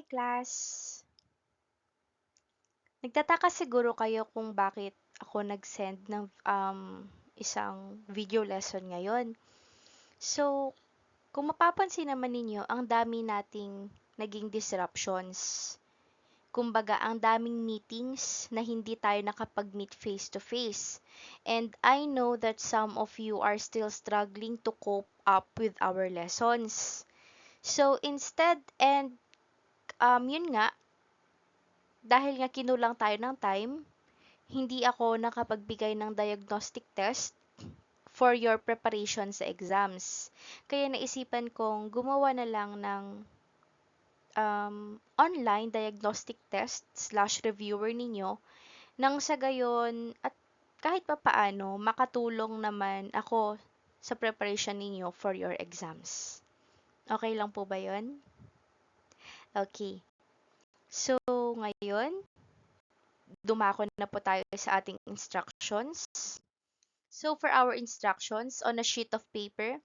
Hi class! Nagtataka siguro kayo kung bakit ako nag-send ng isang video lesson ngayon. So, kung mapapansin naman ninyo, ang dami nating naging disruptions. Kumbaga, ang daming meetings na hindi tayo nakapag-meet face-to-face. And I know that some of you are still struggling to cope up with our lessons. So, instead, and yun nga, dahil nga kinulang tayo ng time, hindi ako nakapagbigay ng diagnostic test for your preparation sa exams. Kaya naisipan kong gumawa na lang ng online diagnostic test / reviewer ninyo nang sa gayon at kahit pa paano makatulong naman ako sa preparation ninyo for your exams. Okay lang po ba yun? Okay. So, ngayon, dumako na po tayo sa ating instructions. So for our instructions, on a sheet of paper,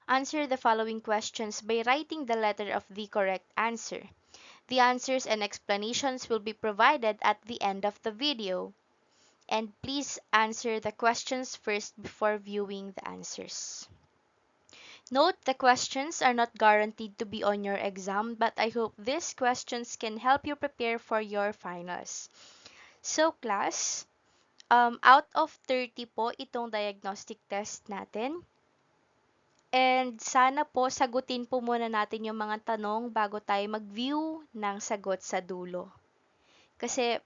answer the following questions by writing the letter of the correct answer. The answers and explanations will be provided at the end of the video. And please answer the questions first before viewing the answers. Note the questions are not guaranteed to be on your exam, but I hope these questions can help you prepare for your finals. So class, out of 30 po itong diagnostic test natin. And sana po sagutin po muna natin yung mga tanong bago tayo mag-view ng sagot sa dulo. Kasi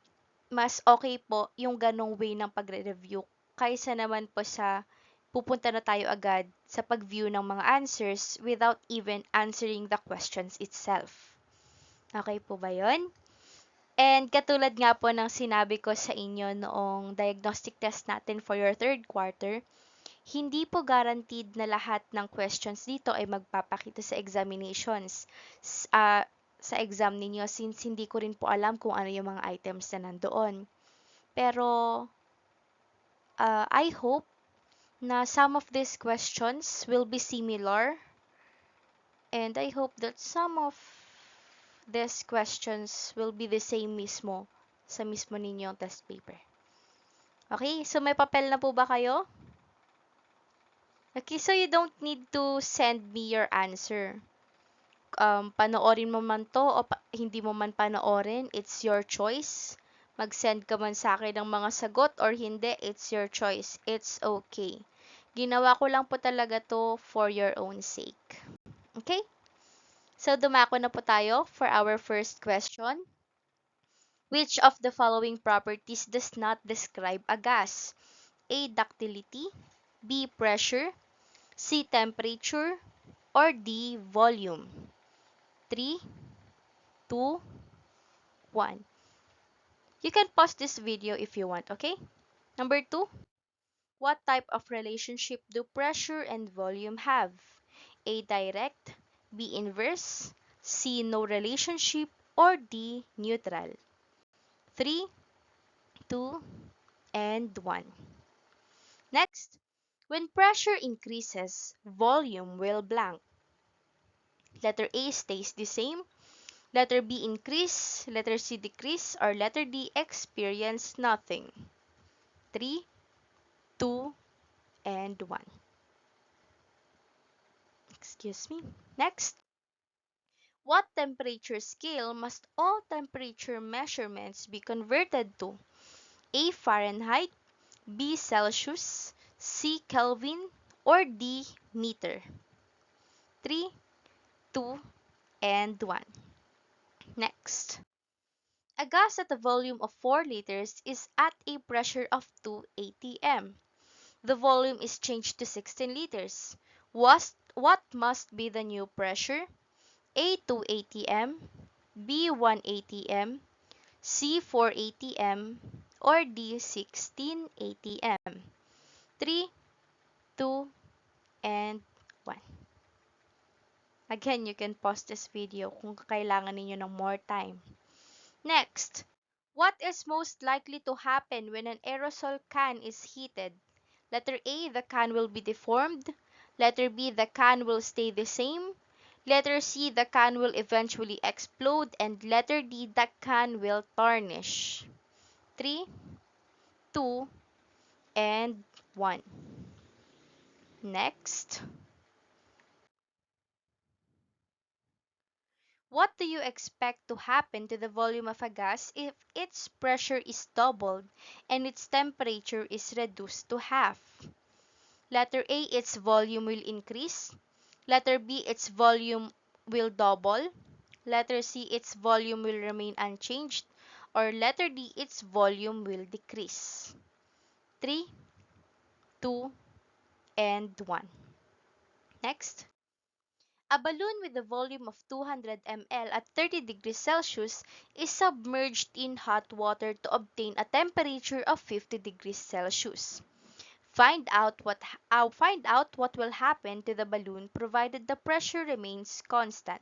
mas okay po yung ganong way ng pagre-review kaysa naman po sa pupunta na tayo agad sa pag-view ng mga answers without even answering the questions itself. Okay po ba yun? And katulad nga po ng sinabi ko sa inyo noong diagnostic test natin for your third quarter, hindi po guaranteed na lahat ng questions dito ay magpapakita sa examinations sa exam ninyo since hindi ko rin po alam kung ano yung mga items na nandoon. Pero I hope na some of these questions will be similar and I hope that some of these questions will be the same mismo sa mismo ninyong test paper. Okay, so may papel na po ba kayo? Okay, so you don't need to send me your answer. Panoorin mo man to o hindi mo man panoorin, it's your choice. Mag-send ka man sa akin ng mga sagot or hindi, it's your choice. It's okay. Ginawa ko lang po talaga to for your own sake. Okay? So, dumako na po tayo for our first question. Which of the following properties does not describe a gas? A. Ductility, B. Pressure, C. Temperature, or D. Volume? 3, 2, 1. You can pause this video if you want, okay? Number 2, what type of relationship do pressure and volume have? A. Direct, B. Inverse, C. No relationship, or D. Neutral? 3, 2, and 1. Next, when pressure increases, volume will blank. Letter A stays the same, letter B increase, letter C decrease, or letter D experience nothing. 3, 2, and 1. Excuse me. Next, what temperature scale must all temperature measurements be converted to? A. Fahrenheit, B. Celsius, C. Kelvin, or D. Meter? 3, 2, and 1. Next, a gas at a volume of 4 liters is at a pressure of 2 atm. The volume is changed to 16 liters. What must be the new pressure? A. 2 atm, B. 1 atm, C. 4 atm, or D. 16 atm? 3, 2, and 1. Again, you can pause this video kung kailangan ninyo ng more time. Next, what is most likely to happen when an aerosol can is heated? Letter A, the can will be deformed. Letter B, the can will stay the same. Letter C, the can will eventually explode. And letter D, the can will tarnish. 3, 2, and 1. Next. What do you expect to happen to the volume of a gas if its pressure is doubled and its temperature is reduced to half? Letter A, its volume will increase. Letter B, its volume will double. Letter C, its volume will remain unchanged. Or letter D, its volume will decrease. 3, 2, and 1. Next. A balloon with a volume of 200 ml at 30 degrees Celsius is submerged in hot water to obtain a temperature of 50 degrees Celsius. Find out what will happen to the balloon provided the pressure remains constant.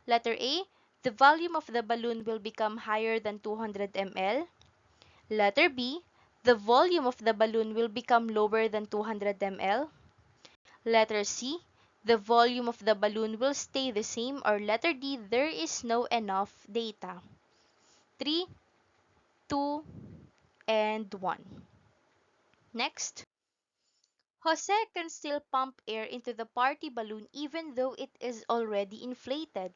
Letter A, the volume of the balloon will become higher than 200 ml. Letter B, the volume of the balloon will become lower than 200 ml. Letter C, the volume of the balloon will stay the same. Or letter D, there is no enough data. 3, 2, and 1. Next. Jose can still pump air into the party balloon even though it is already inflated.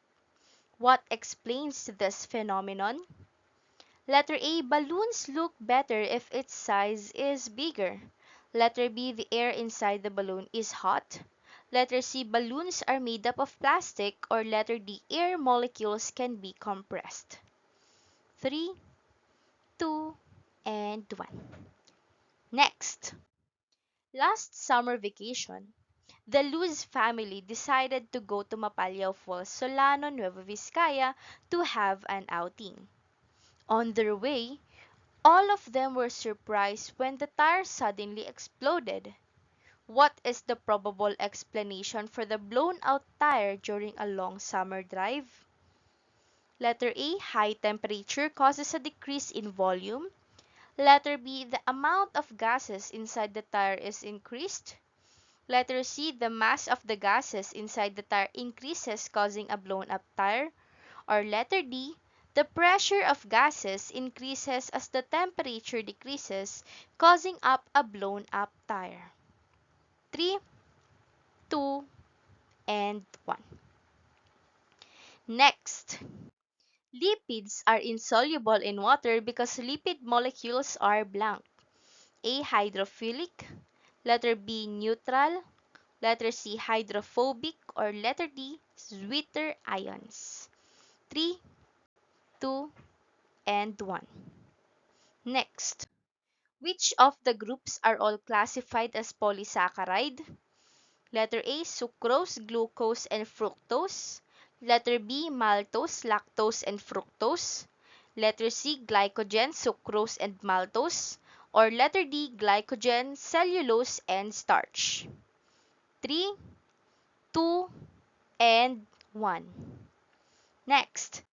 What explains this phenomenon? Letter A, balloons look better if its size is bigger. Letter B, the air inside the balloon is hot. Letter C, balloons are made up of plastic. Or letter D, air molecules can be compressed. 3, 2, and 1. Next. Last summer vacation, the Luz family decided to go to Mapalao Falls, Solano, Nueva Vizcaya to have an outing. On their way, all of them were surprised when the tire suddenly exploded. What is the probable explanation for the blown out tire during a long summer drive? Letter A, high temperature causes a decrease in volume. Letter B, the amount of gases inside the tire is increased. Letter C, the mass of the gases inside the tire increases causing a blown up tire. Or letter D, the pressure of gases increases as the temperature decreases, causing up a blown up tire. 3, 2, and 1. Next. Lipids are insoluble in water because lipid molecules are blank. A, hydrophilic. Letter B, neutral. Letter C, hydrophobic. Or letter D, sweeter ions. 3, 2, and 1. Next. Which of the groups are all classified as polysaccharide? Letter A, sucrose, glucose, and fructose. Letter B, maltose, lactose, and fructose. Letter C, glycogen, sucrose, and maltose. Or letter D, glycogen, cellulose, and starch. 3, 2, and 1. Next.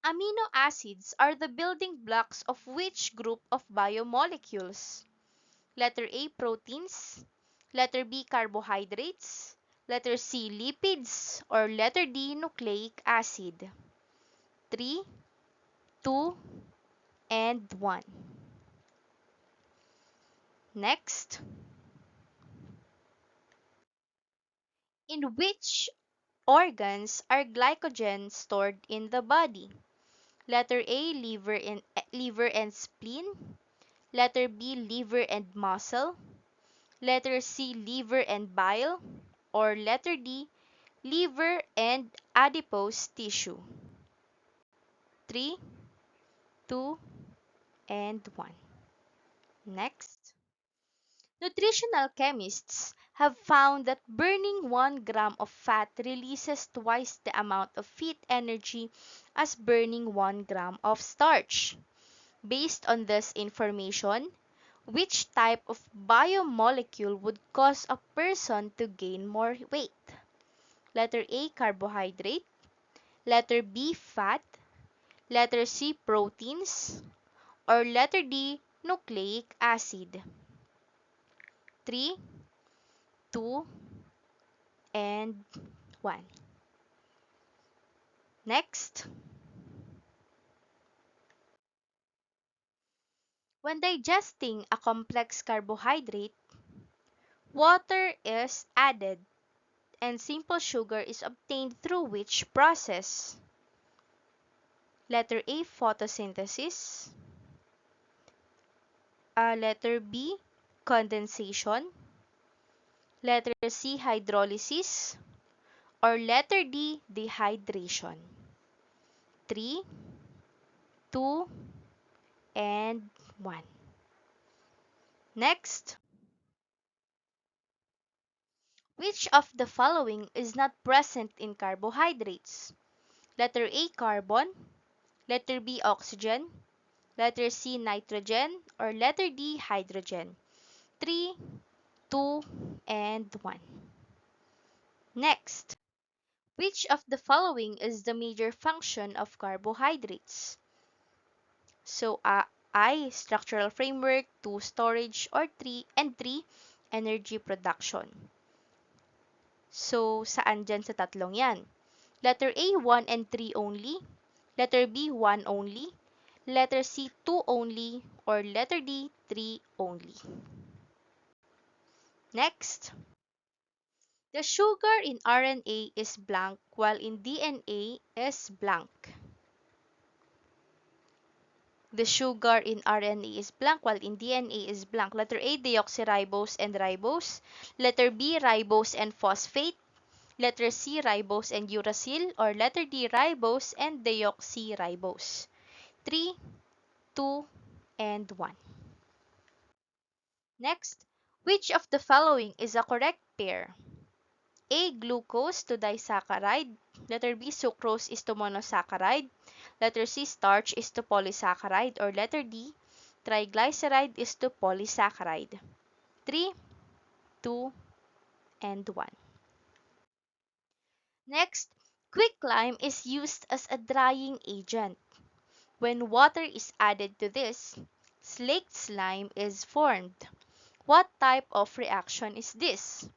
Amino acids are the building blocks of which group of biomolecules? Letter A, proteins. Letter B, carbohydrates. Letter C, lipids. Or letter D, nucleic acid. 3, 2, and 1. Next. In which organs are glycogen stored in the body? Letter A, liver and spleen. Letter B, liver and muscle. Letter C, liver and bile. Or letter D, liver and adipose tissue. 3, 2, and 1. Next. Nutritional chemists have found that burning 1 gram of fat releases twice the amount of heat energy as burning 1 gram of starch. Based on this information, which type of biomolecule would cause a person to gain more weight? Letter A, carbohydrate. Letter B, fat. Letter C, proteins. Or letter D, nucleic acid. 3, 2, and 1. Next, when digesting a complex carbohydrate, water is added and simple sugar is obtained through which process? Letter A, photosynthesis. Letter B, condensation. Letter C, hydrolysis. Or letter D, dehydration. 3, 2, and 1. Next, which of the following is not present in carbohydrates? Letter A, carbon. Letter B, oxygen. Letter C, nitrogen. Or letter D, hydrogen. 3, 2, and 1. Next, which of the following is the major function of carbohydrates? So, I, structural framework, 2, storage, or 3, and 3, energy production. So, saan dyan sa tatlong yan? Letter A, 1 and 3 only. Letter B, 1 only. Letter C, 2 only. Or letter D, 3 only. Next, the sugar in RNA is blank while in DNA is blank. The sugar in RNA is blank while in DNA is blank. Letter A, deoxyribose and ribose. Letter B, ribose and phosphate. Letter C, ribose and uracil. Or letter D, ribose and deoxyribose. 3, 2, and 1. Next, which of the following is a correct pair? A, glucose to disaccharide. Letter B, sucrose is to monosaccharide. Letter C, starch is to polysaccharide. Or letter D, triglyceride is to polysaccharide. 3, 2, and 1. Next, quicklime is used as a drying agent. When water is added to this, slaked slime is formed. What type of reaction is this?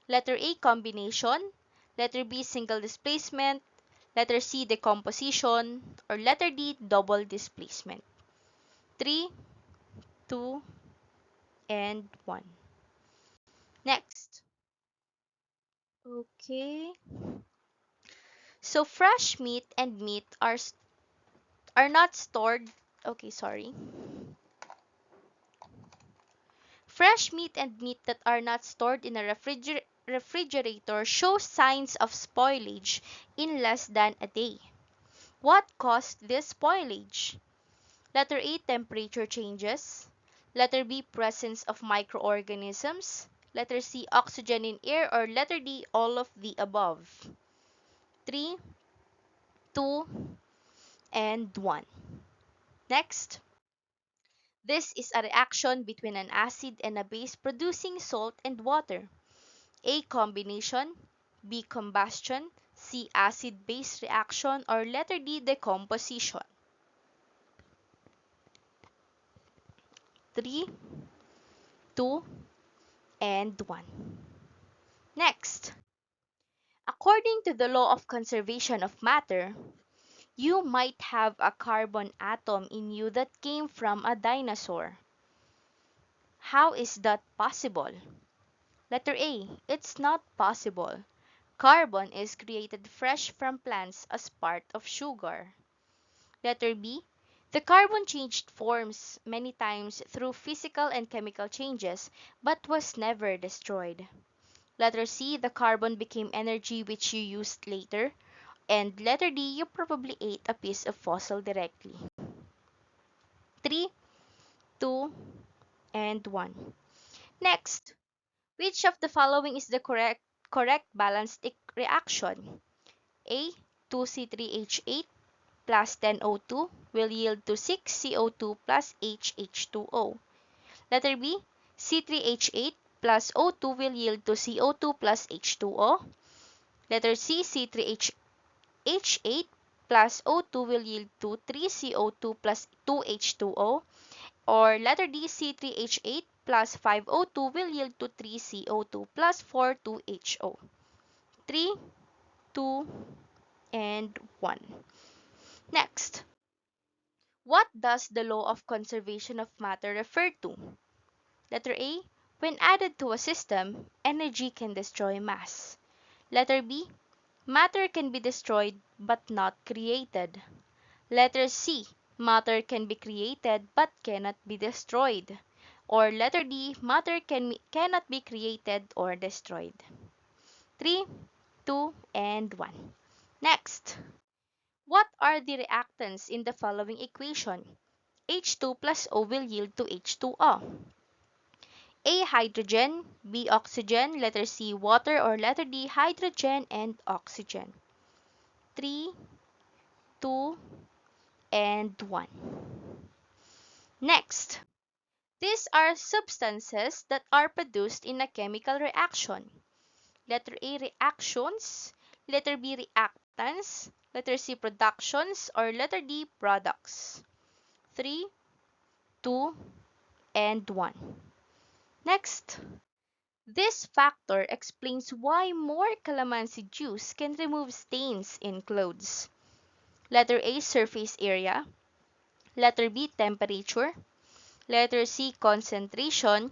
Letter A, combination. Letter B, single displacement. Letter C, decomposition. Or letter D, double displacement. 3, 2, and 1. Next. Okay. So fresh meat and meat are not stored. Okay, sorry. Fresh meat and meat that are not stored in a refrigerator show signs of spoilage in less than a day. What caused this spoilage? Letter A, temperature changes. Letter B, presence of microorganisms. Letter C, oxygen in air. Or letter D, all of the above. 3, 2, and 1. Next. This is a reaction between an acid and a base producing salt and water. A, combination. B, combustion. C, acid-base reaction. Or letter D, decomposition. 3, 2, and 1. Next, according to the law of conservation of matter, you might have a carbon atom in you that came from a dinosaur. How is that possible? Letter A, it's not possible. Carbon is created fresh from plants as part of sugar. Letter B, the carbon changed forms many times through physical and chemical changes, but was never destroyed. Letter C, the carbon became energy which you used later. And letter D, you probably ate a piece of fossil directly. 3, 2, and 1. Next, which of the following is the correct balanced reaction? A, 2C3H8 plus 10O2 will yield to 6CO2 plus HH2O. Letter B, C3H8 plus O2 will yield to CO2 plus H2O. Letter C, C3H8 plus O2 will yield to 3CO2 plus 2H2O. Or letter D, C3H8 plus 5O2 will yield to 3CO2 plus 4 2HO. 3, 2, and 1. Next, what does the law of conservation of matter refer to? Letter A, when added to a system, energy can destroy mass. Letter B, matter can be destroyed but not created. Letter C, matter can be created but cannot be destroyed. Or letter D, matter cannot be created or destroyed. 3, 2, and 1. Next, what are the reactants in the following equation? H2 plus O will yield to H2O. A, hydrogen, B, oxygen, letter C, water, or letter D, hydrogen and oxygen. 3, 2, and 1. Next, these are substances that are produced in a chemical reaction. Letter A, reactions, letter B, reactants, letter C, productions, or letter D, products. 3, 2, and 1. Next, this factor explains why more calamansi juice can remove stains in clothes. Letter A, surface area. Letter B, temperature. Letter C, concentration.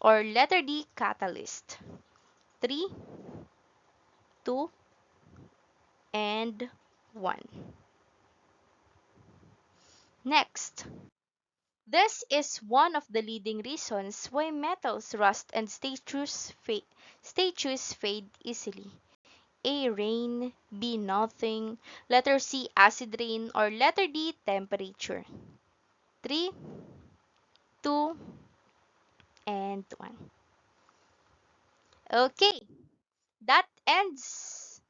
Or letter D, catalyst. 3, 2, and 1. Next, this is one of the leading reasons why metals rust and statues fade easily. A, rain, B, nothing, letter C, acid rain, or letter D, temperature. 3, 2, and 1. Okay, that ends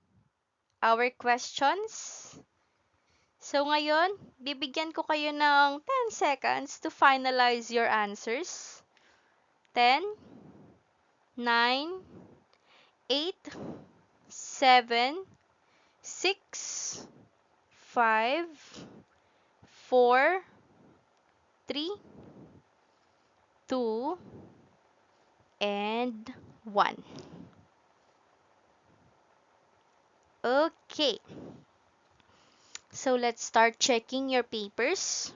our questions. So ngayon, bibigyan ko kayo ng 10 seconds to finalize your answers. 10, 9, 8, 7, 6, 5, 4, 3, 2, and 1. Okay. So let's start checking your papers.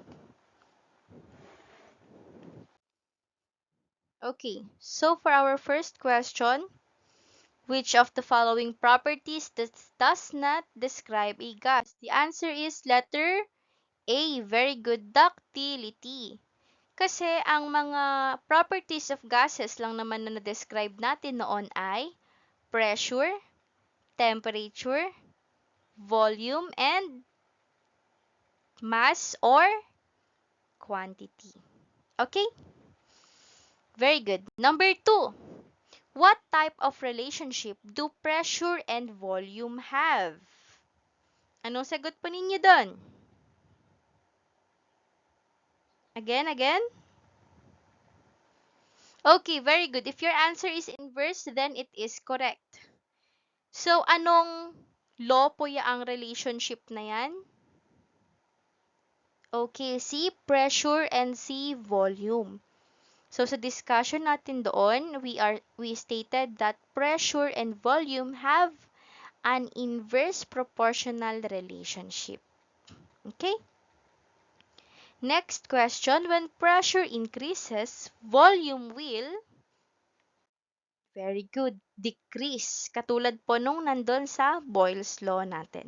Okay, so for our first question, which of the following properties does not describe a gas? The answer is letter A, very good, ductility. Kasi ang mga properties of gases lang naman na na-describe natin noon ay pressure, temperature, volume, and mass or quantity. Okay? Very good. Number 2. What type of relationship do pressure and volume have? Anong sagot po ninyo doon? Again? Okay, very good. If your answer is inverse, then it is correct. So, anong law po ang relationship na yan? Okay, C, pressure, and C, volume. So, sa discussion natin doon, we stated that pressure and volume have an inverse proportional relationship. Okay? Next question, when pressure increases, volume will, very good, decrease. Katulad po nung nandun sa Boyle's Law natin.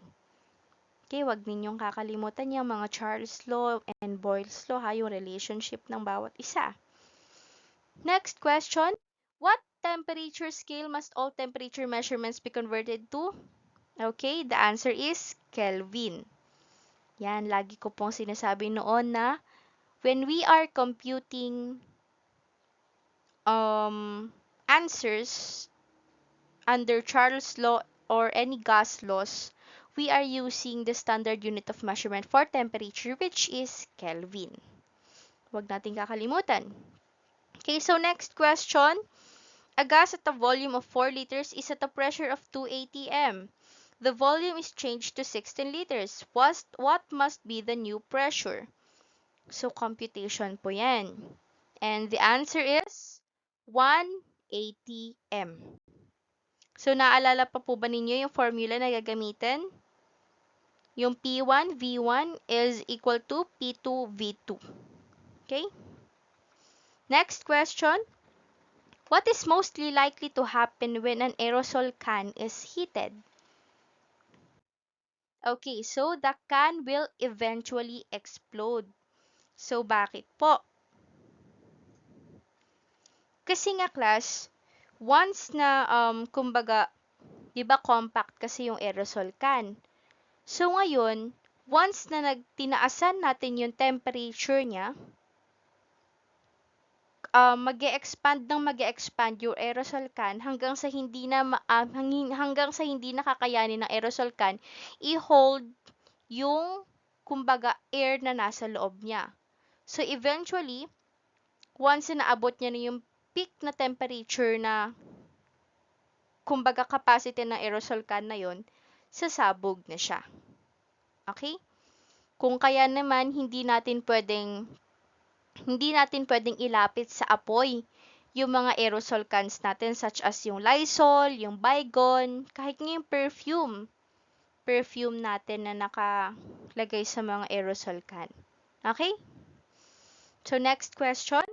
Okay, wag ninyong kakalimutan yung mga Charles Law and Boyle's Law, yung relationship ng bawat isa. Next question, what temperature scale must all temperature measurements be converted to? Okay, the answer is Kelvin. Yan, lagi ko pong sinasabi noon na when we are computing answers under Charles Law or any gas laws, we are using the standard unit of measurement for temperature, which is Kelvin. Huwag natin kakalimutan. Okay, so next question. A gas at a volume of 4 liters is at a pressure of 2 atm. The volume is changed to 16 liters. What must be the new pressure? So, computation po yan. And the answer is 1 atm. So, naalala pa po ba ninyo yung formula na gagamitin? Yung P1, V1 is equal to P2, V2. Okay? Next question. What is mostly likely to happen when an aerosol can is heated? Okay, so the can will eventually explode. So, bakit po? Kasi nga class, once na, kumbaga, di ba compact kasi yung aerosol can. So, ngayon, once na tinaasan natin yung temperature niya, mag-e-expand ng mag-e-expand yung aerosol can hanggang sa hanggang sa hindi nakakayanin ng aerosol can i-hold yung kumbaga air na nasa loob niya. So eventually, once na naabot niya na yung peak na temperature na kumbaga capacity ng aerosol can na yon, sasabog na siya. Okay? Kung kaya naman hindi natin pwedeng ilapit sa apoy yung mga aerosol cans natin such as yung Lysol, yung Baygon, kahit nga yung perfume natin na nakalagay sa mga aerosol can. Okay? So next question.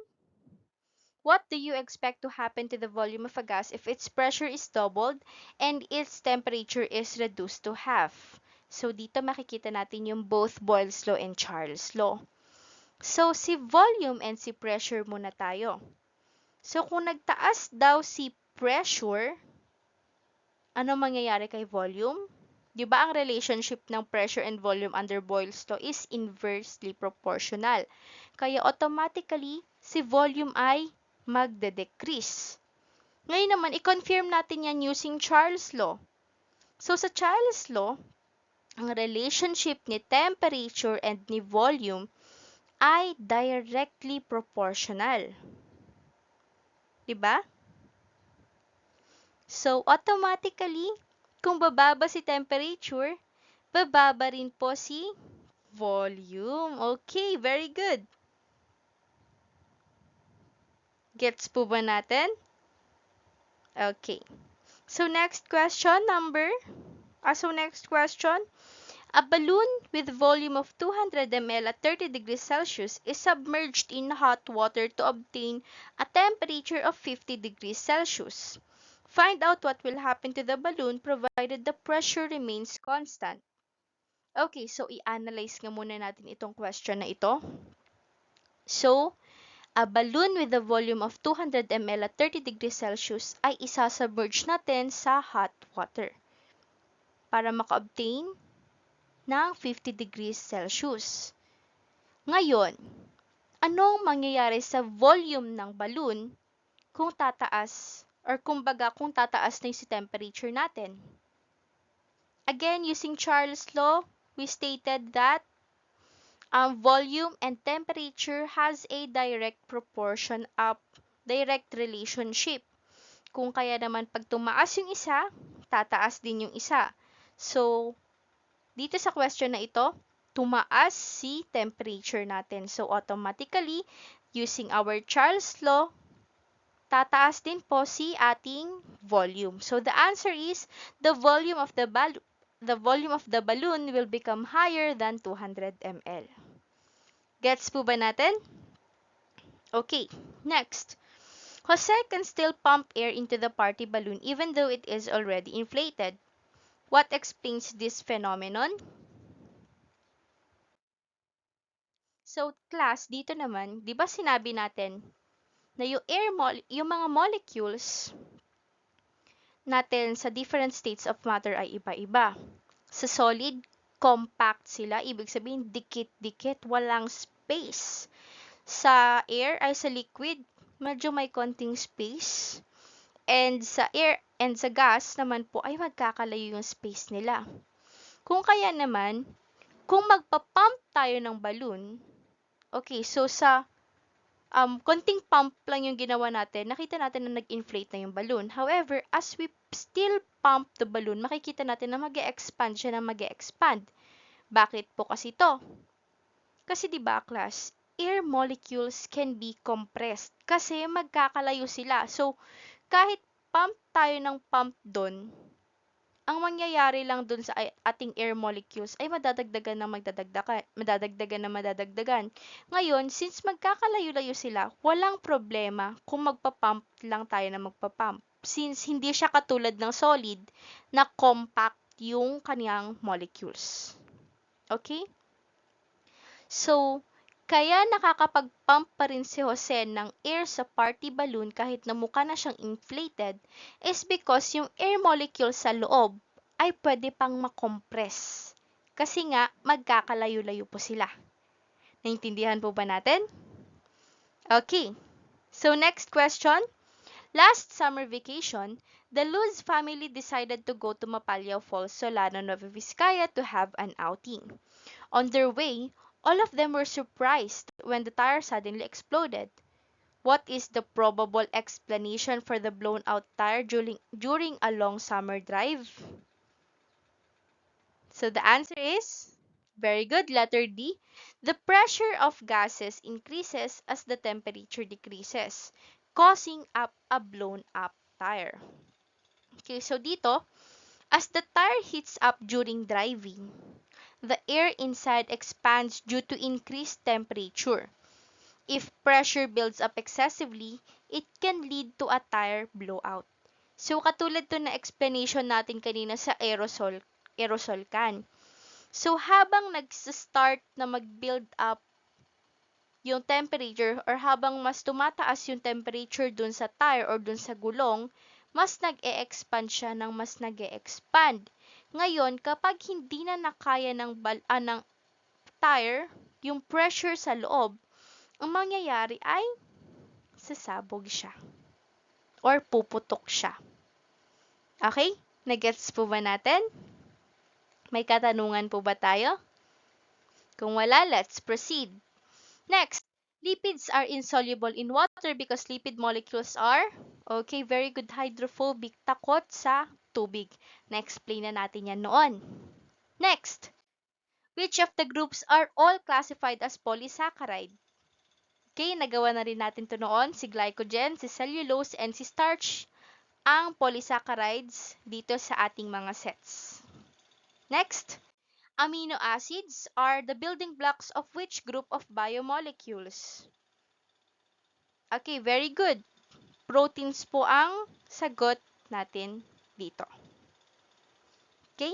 What do you expect to happen to the volume of a gas if its pressure is doubled and its temperature is reduced to half? So dito makikita natin yung both Boyle's law and Charles' law. So si volume and si pressure muna tayo. So kung nagtaas daw si pressure, ano mangyayari kay volume? 'Di ba ang relationship ng pressure and volume under Boyle's law is inversely proportional. Kaya automatically, si volume ay magde-decrease. Ngayon naman, i-confirm natin yan using Charles' law. So sa Charles' law, ang relationship ni temperature and ni volume ay directly proportional. 'Di ba? So automatically, kung bababa si temperature, bababa rin po si volume. Okay, very good. Gets po ba natin? Okay. So next question. A balloon with volume of 200 ml at 30 degrees Celsius is submerged in hot water to obtain a temperature of 50 degrees Celsius. Find out what will happen to the balloon provided the pressure remains constant. Okay, so i-analyze nga muna natin itong question na ito. So, a balloon with a volume of 200 ml at 30 degrees Celsius ay isasubmerge natin sa hot water para maka-obtain ng 50 degrees Celsius. Ngayon, anong mangyayari sa volume ng balloon kung tataas kung tataas na yung si temperature natin? Again, using Charles' law, we stated that volume and temperature has a direct relationship. Kung kaya naman pag tumaas yung isa, tataas din yung isa. So, dito sa question na ito, tumaas si temperature natin. So, automatically, using our Charles' law, tataas din po si ating volume. So, the answer is the volume of the balloon will become higher than 200 ml. Gets po ba natin? Okay, next. Jose can still pump air into the party balloon even though it is already inflated. What explains this phenomenon? So, class, dito naman, di ba sinabi natin na yung mga molecules natin sa different states of matter ay iba-iba. Sa solid, compact sila, ibig sabihin dikit-dikit, walang space. Sa air ay sa liquid, medyo may konting space. And sa air and sa gas naman po ay magkakalayo yung space nila. Kung kaya naman, kung magpa-pump tayo ng balloon, okay, so sa konting pump lang yung ginawa natin, nakita natin na nag-inflate na yung balloon. However, as we still pump the balloon, makikita natin na mag-e-expand siya na mag-e-expand. Bakit po kasi to? Kasi 'di ba, class, air molecules can be compressed kasi magkakalayo sila. So, kahit pump tayo ng pump doon, ang mangyayari lang dun sa ating air molecules ay madadagdagan ng madadagdagan. Ngayon, since magkakalayo-layo sila, walang problema kung magpa-pump lang tayo na magpa-pump. Since hindi siya katulad ng solid na compact yung kaniyang molecules. Okay? So, kaya nakakapag-pump pa rin si Jose ng air sa party balloon kahit na mukha na siyang inflated is because yung air molecule sa loob ay pwede pang makompress. Kasi nga, magkakalayo-layo po sila. Naintindihan po ba natin? Okay. So, next question. Last summer vacation, the Luz family decided to go to Mapalao Falls, Solano, Nueva Vizcaya to have an outing. On their way, all of them were surprised when the tire suddenly exploded. What is the probable explanation for the blown out tire during a long summer drive? So the answer is very good, letter D. The pressure of gases increases as the temperature decreases, causing up a blown up tire. Okay, so dito, as the tire heats up during driving, the air inside expands due to increased temperature. If pressure builds up excessively, it can lead to a tire blowout. So, katulad to na explanation natin kanina sa aerosol can. So, habang nag-start na mag-build up yung temperature or habang mas tumataas yung temperature dun sa tire or dun sa gulong, mas nag-e-expand siya ng mas nag-e-expand. Ngayon, kapag hindi na nakaya ng tire, yung pressure sa loob, ang mangyayari ay sasabog siya or puputok siya. Okay? Nagets po ba natin? May katanungan po ba tayo? Kung wala, let's proceed. Next, lipids are insoluble in water because lipid molecules are, okay, very good, hydrophobic, takot sa tubig. Na-explain na natin yan noon. Next, which of the groups are all classified as polysaccharide? Okay, nagawa na rin natin to noon, si glycogen, si cellulose, and si starch, ang polysaccharides dito sa ating mga sets. Next, amino acids are the building blocks of which group of biomolecules? Okay, very good. Proteins po ang sagot natin dito. Okay?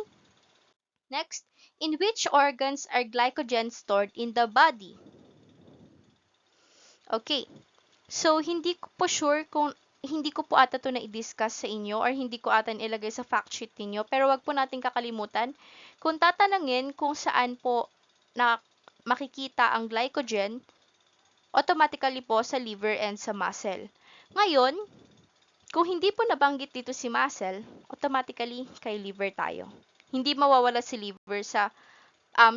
Next, in which organs are glycogen stored in the body? Okay. So, hindi ko po ata to na i-discuss sa inyo or hindi ko ata ilagay sa fact sheet niyo, pero wag po natin kakalimutan kung tatanungin kung saan po na makikita ang glycogen, automatically po sa liver and sa muscle. Ngayon, kung hindi po nabanggit dito si muscle, automatically kay liver tayo. Hindi mawawala si liver sa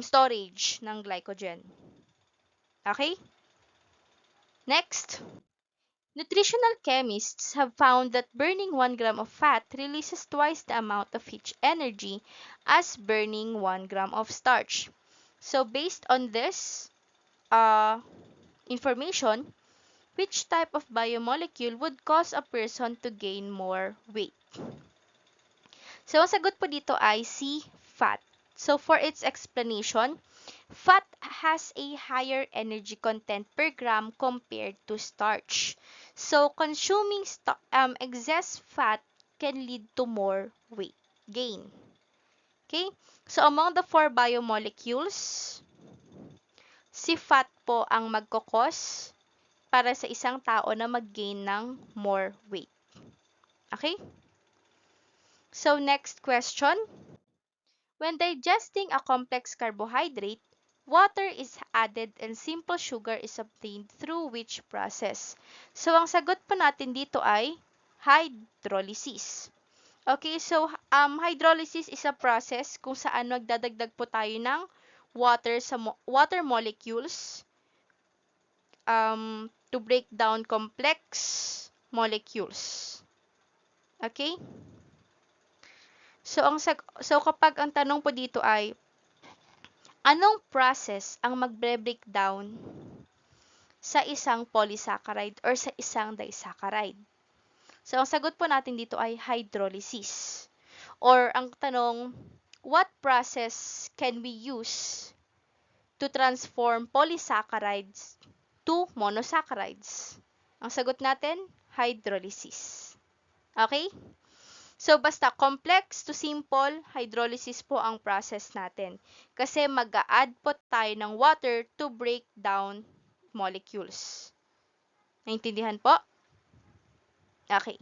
storage ng glycogen. Okay? Next, nutritional chemists have found that burning 1 gram of fat releases twice the amount of heat energy as burning 1 gram of starch. So, based on this information, which type of biomolecule would cause a person to gain more weight? So, ang sagot po dito ay C, fat. So, for its explanation, fat has a higher energy content per gram compared to starch. So, consuming excess fat can lead to more weight gain. Okay? So, among the 4 biomolecules, si fat po ang magkakos para sa isang tao na mag-gain ng more weight. Okay? So, next question. When digesting a complex carbohydrate, water is added and simple sugar is obtained through which process? So, ang sagot po natin dito ay hydrolysis. Okay, so hydrolysis is a process kung saan magdadagdag po tayo ng water sa water molecules to break down complex molecules. Okay? So kapag ang tanong po dito ay anong process ang magbre-break down sa isang polysaccharide or sa isang disaccharide? So ang sagot po natin dito ay hydrolysis. Or ang tanong, what process can we use to transform polysaccharides to monosaccharides? Ang sagot natin, hydrolysis. Okay? So, basta complex to simple, hydrolysis po ang process natin. Kasi mag-a-add po tayo ng water to break down molecules. Naintindihan po? Okay.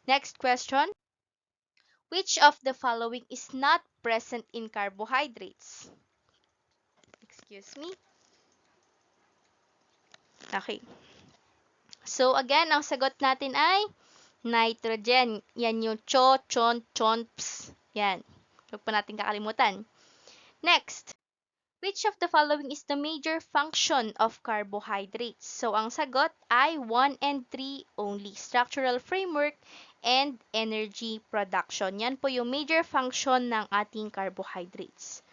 Next question. Which of the following is not present in carbohydrates? Excuse me. Okay. So, again, ang sagot natin ay nitrogen. Yan yung cho, chon, chon, ps. Yan. Huwag pa natin kakalimutan. Next. Which of the following is the major function of carbohydrates? So, ang sagot ay 1 and 3 only. Structural framework and energy production. Yan po yung major function ng ating carbohydrates.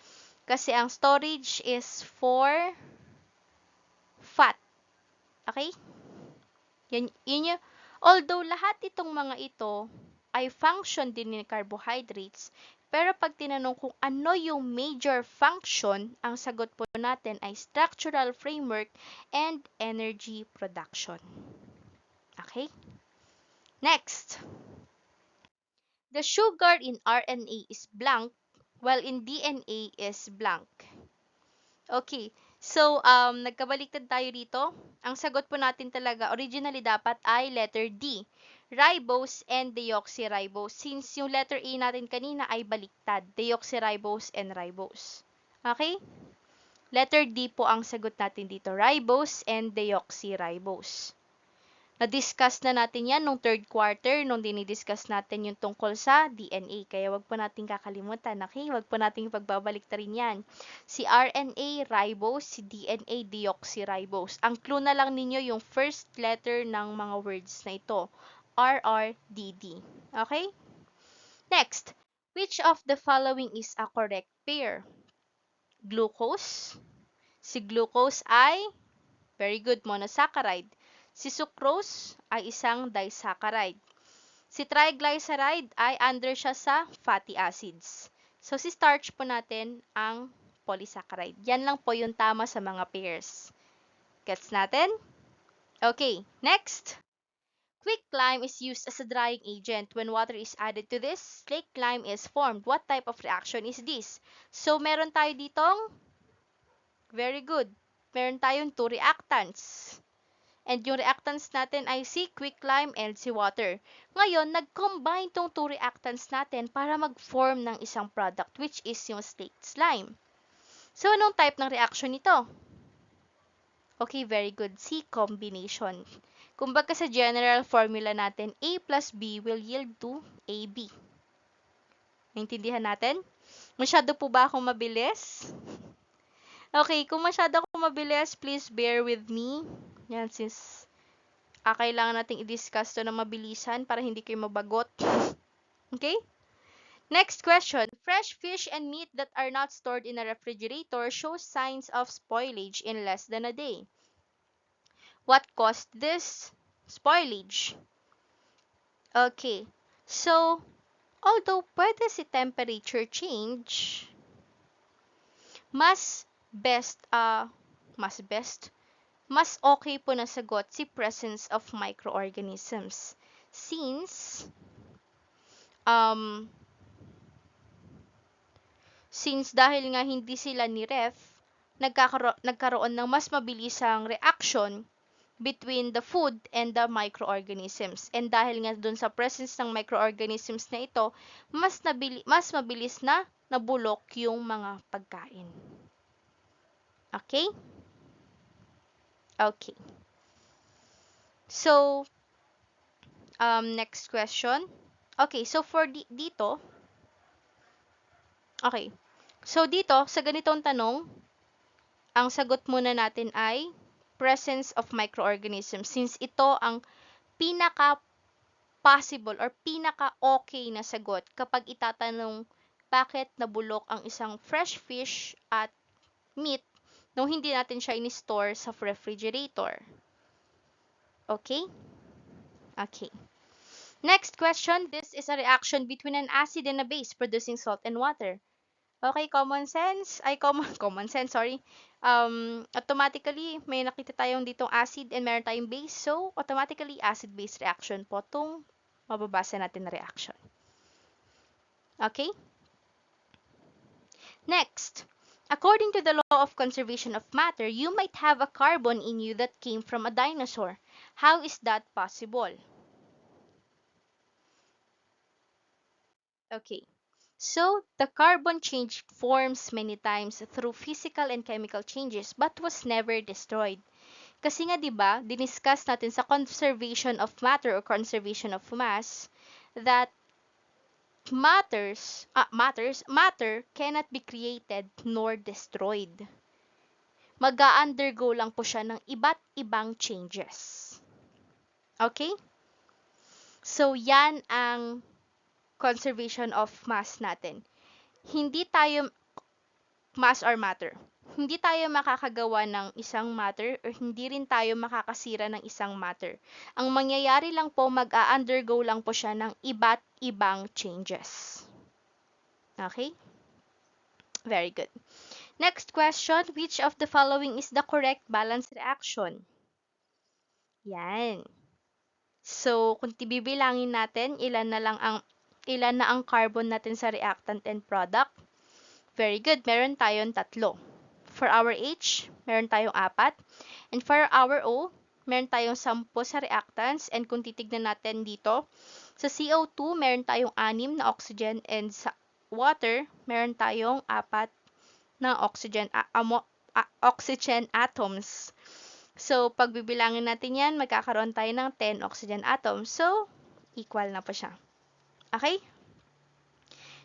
Kasi ang storage is for fat. Okay? Yun yung, although lahat itong mga ito ay function din ng carbohydrates, pero pag tinanong kung ano yung major function, ang sagot po natin ay structural framework and energy production. Okay? Next. The sugar in RNA is blank, while in DNA is blank. Okay. So, nagkabaliktad tayo dito. Ang sagot po natin talaga, originally dapat ay letter D. Ribose and deoxyribose. Since yung letter A natin kanina ay baliktad. Deoxyribose and ribose. Okay? Letter D po ang sagot natin dito. Ribose and deoxyribose. Na-discuss na natin yan nung third quarter, nung dinidiscuss natin yung tungkol sa DNA. Kaya wag po natin kakalimutan, okay? Wag po natin pagbabalik ta rin yan. Si RNA, ribose, si DNA, deoxyribose. Ang clue na lang ninyo yung first letter ng mga words na ito. RRDD. Okay? Next, which of the following is a correct pair? Glucose. Si glucose ay, very good, monosaccharide. Si sucrose ay isang disaccharide. Si triglyceride ay under siya sa fatty acids. So, si starch po natin ang polysaccharide. Yan lang po yung tama sa mga pairs. Gets natin? Okay, next. Quicklime is used as a drying agent. When water is added to this, slaked lime is formed. What type of reaction is this? So, meron tayo ditong, very good, meron tayong two reactants. And yung reactants natin ay si quicklime and si water. Ngayon, nag-combine tong two reactants natin para mag-form ng isang product, which is yung slaked slime. So, anong type ng reaction ito? Okay, very good. C, combination. Kumbaga sa general formula natin, A plus B will yield to AB. Naintindihan natin? Masyado po ba akong mabilis? Okay, kung masyado akong mabilis, please bear with me. Yan, since kailangan nating i-discuss to na mabilisan para hindi kayo mabagot. Okay? Next question. Fresh fish and meat that are not stored in a refrigerator show signs of spoilage in less than a day. What caused this spoilage? Okay. So, although pwede si temperature change, mas okay po na sagot si presence of microorganisms. Since dahil nga hindi sila ni-ref, nagkaroon ng mas mabilisang reaction between the food and the microorganisms. And dahil nga dun sa presence ng microorganisms na ito, mas mabilis na nabulok yung mga pagkain. Okay? Okay. So, next question. Okay, so for dito, okay. So dito, sa ganitong tanong, ang sagot muna natin ay presence of microorganisms, since ito ang pinaka-possible or pinaka-okay na sagot kapag itatanong bakit nabulok ang isang fresh fish at meat nung hindi natin siya in-store sa refrigerator. Okay? Okay. Next question, this is a reaction between an acid and a base producing salt and water. Okay, common sense, sorry. Automatically, may nakita tayong ditong acid and meron tayong base. So, automatically, acid-base reaction po itong mababasa natin na reaction. Okay? Next, according to the law of conservation of matter, you might have a carbon in you that came from a dinosaur. How is that possible? Okay. So, the carbon changed forms many times through physical and chemical changes but was never destroyed. Kasi nga 'di ba, diniscuss natin sa conservation of matter or conservation of mass that matter cannot be created nor destroyed. Mag-undergo lang po siya ng iba't ibang changes. Okay? So, yan ang conservation of mass natin. Hindi tayo mass or matter. Hindi tayo makakagawa ng isang matter or hindi rin tayo makakasira ng isang matter. Ang mangyayari lang po, mag-undergo lang po siya ng iba't ibang changes. Okay? Very good. Next question, which of the following is the correct balance reaction? Yan. So, kung bibilangin natin, ilan na ang carbon natin sa reactant and product? Very good. Meron tayong 3. For our H, meron tayong 4. And for our O, meron tayong 10 sa reactants. And kung titignan natin dito, sa CO2, meron tayong 6 na oxygen. And sa water, meron tayong 4 na oxygen atoms. So, pag bibilangin natin yan, magkakaroon tayo ng 10 oxygen atoms. So, equal na po siya. Okay?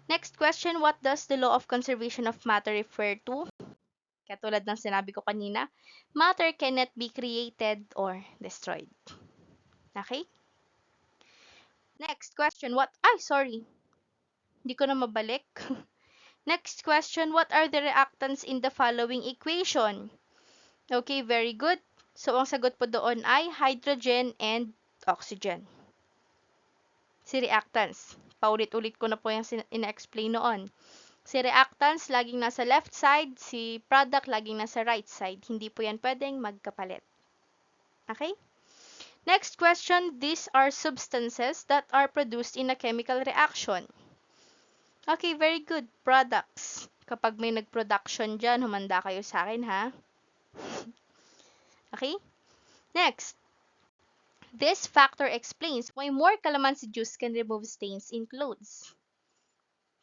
Next question, what does the law of conservation of matter refer to? Katulad ng sinabi ko kanina, matter cannot be created or destroyed. Okay? Next question, hindi ko na mabalik. Next question, what are the reactants in the following equation? Okay, very good. So, ang sagot po doon ay hydrogen and oxygen. Si reactants. Paulit-ulit ko na po yung ina-explain noon. Si reactants, laging nasa left side. Si product, laging nasa right side. Hindi po yan pwedeng magkapalit. Okay? Next question, these are substances that are produced in a chemical reaction. Okay, very good. Products. Kapag may nag-production dyan, humanda kayo sa akin, ha? Okay? Next. This factor explains why more calamansi juice can remove stains in clothes.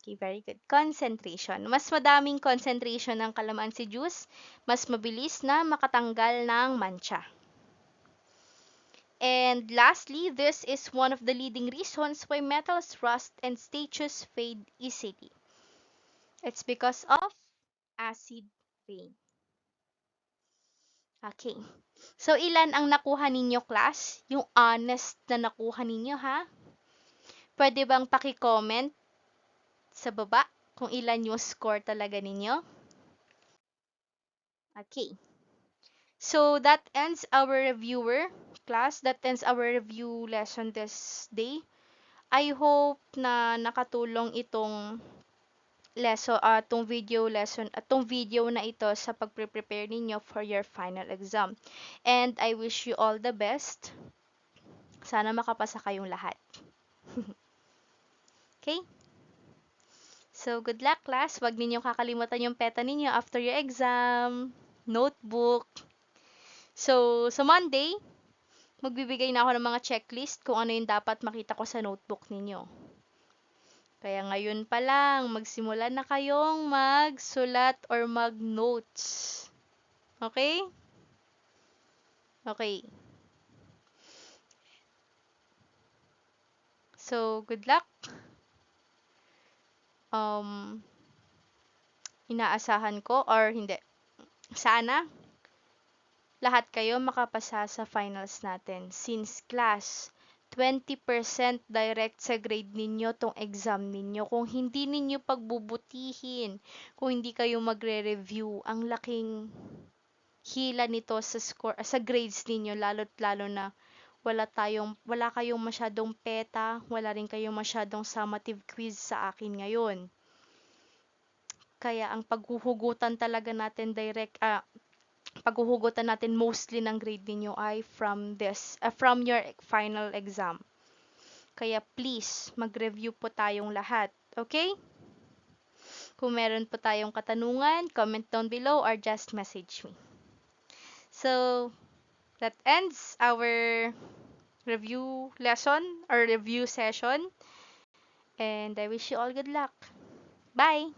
Okay, very good. Concentration. Mas madaming concentration ng calamansi juice, mas mabilis na makatanggal ng mancha. And lastly, this is one of the leading reasons why metals rust and statues fade easily. It's because of acid rain. Okay. So, ilan ang nakuha ninyo, class? Yung honest na nakuha ninyo, ha? Pwede bang paki-comment sa baba kung ilan yung score talaga ninyo? Okay. So, that ends our reviewer, class. That ends our review lesson this day. I hope na nakatulong itong tong video lesson at tong video na ito sa pagpre-prepare ninyo for your final exam. And I wish you all the best. Sana makapasa kayong lahat. Okay? So, good luck, class. Huwag ninyong kakalimutan yung PETA ninyo after your exam, notebook. So, sa Monday, magbibigay na ako ng mga checklist kung ano yung dapat makita ko sa notebook ninyo. Kaya ngayon pa lang, magsimula na kayong magsulat or mag-notes. Okay? Okay. So, good luck. Inaasahan ko or hindi. Sana lahat kayo makapasa sa finals natin. Since class, 20% direct sa grade ninyo tong exam ninyo. Kung hindi ninyo pagbubutihin, kung hindi kayo magre-review, ang laking hila nito sa score, sa grades ninyo, lalo't lalo na wala kayong masyadong peta, wala rin kayong masyadong summative quiz sa akin ngayon. Kaya ang paghuhugutan talaga natin paghuhugutan natin mostly ng grade ninyo ay from your final exam. Kaya please, mag-review po tayong lahat. Okay? Kung meron po tayong katanungan, comment down below or just message me. So, that ends our review lesson or review session. And I wish you all good luck. Bye!